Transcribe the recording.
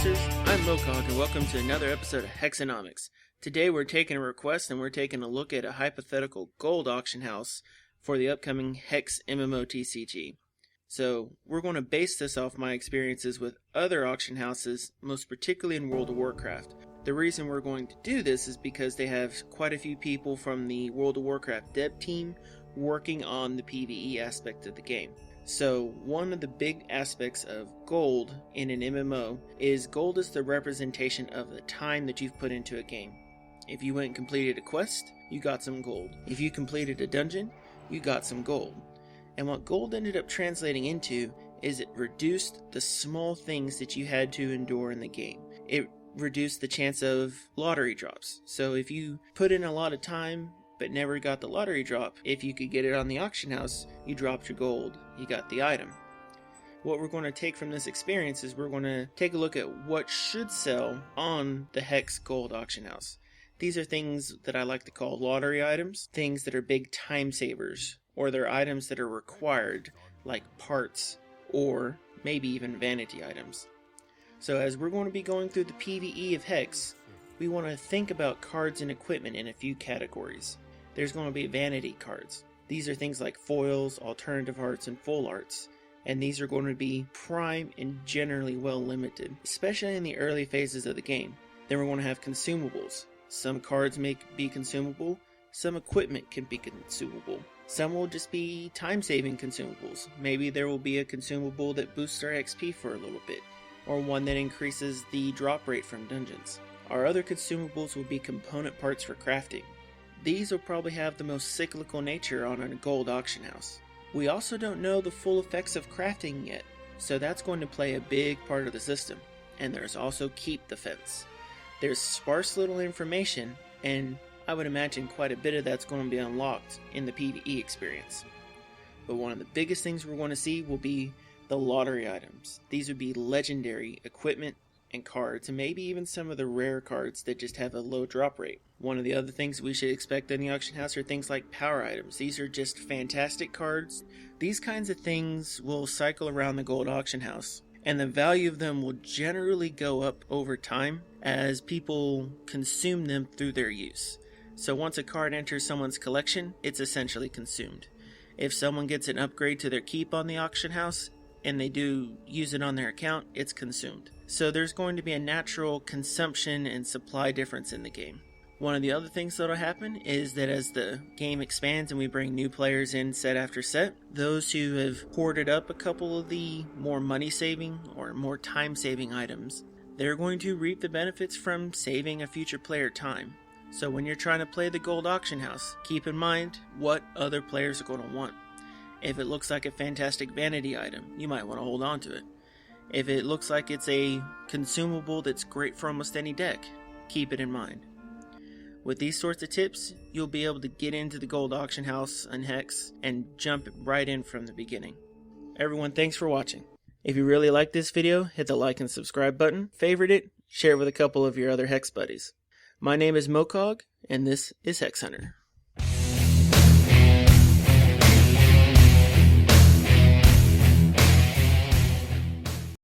Hexers, I'm Mokog and welcome to another episode of Hexonomics. Today we're taking a request and we're taking a look at a hypothetical gold auction house for the upcoming Hex MMO TCG. So we're going to base this off my experiences with other auction houses, most particularly in World of Warcraft. The reason we're going to do this is because they have quite a few people from the World of Warcraft dev team working on the PvE aspect of the game. So one of the big aspects of gold in an MMO is gold is the representation of the time that you've put into a game. If you went and completed a quest, you got some gold. If you completed a dungeon, you got some gold. And what gold ended up translating into is it reduced the small things that you had to endure in the game. It reduced the chance of lottery drops. So if you put in a lot of time but never got the lottery drop, if you could get it on the auction house, you dropped your gold, you got the item. What we're going to take from this experience is we're going to take a look at what should sell on the Hex Gold Auction House. These are things that I like to call lottery items, things that are big time savers, or they're items that are required, like parts, or maybe even vanity items. So as we're going to be going through the PvE of Hex, we want to think about cards and equipment in a few categories. There's going to be vanity cards. These are things like foils, alternative arts, and full arts. And these are going to be prime and generally well limited, especially in the early phases of the game. Then we're going to have consumables. Some cards may be consumable, some equipment can be consumable. Some will just be time-saving consumables. Maybe there will be a consumable that boosts our XP for a little bit, or one that increases the drop rate from dungeons. Our other consumables will be component parts for crafting. These will probably have the most cyclical nature on a gold auction house. We also don't know the full effects of crafting yet, so that's going to play a big part of the system. And there's also keep defense. There's sparse little information, and I would imagine quite a bit of that's going to be unlocked in the PvE experience. But one of the biggest things we're going to see will be the lottery items. These would be legendary equipment and cards, and maybe even some of the rare cards that just have a low drop rate. One of the other things we should expect in the auction house are things like power items. These are just fantastic cards. These kinds of things will cycle around the gold auction house, and the value of them will generally go up over time as people consume them through their use. So once a card enters someone's collection, it's essentially consumed. If someone gets an upgrade to their keep on the auction house, and they do use it on their account, it's consumed. So there's going to be a natural consumption and supply difference in the game. One of the other things that'll happen is that as the game expands and we bring new players in set after set, those who have hoarded up a couple of the more money-saving or more time-saving items, they're going to reap the benefits from saving a future player time. So when you're trying to play the gold auction house, keep in mind what other players are going to want. If it looks like a fantastic vanity item, you might want to hold on to it. If it looks like it's a consumable that's great for almost any deck, keep it in mind. With these sorts of tips, you'll be able to get into the gold auction house and Hex and jump right in from the beginning. Everyone, thanks for watching. If you really like this video, hit the like and subscribe button, favorite it, share it with a couple of your other Hex buddies. My name is Mokog, and this is Hex Hunter.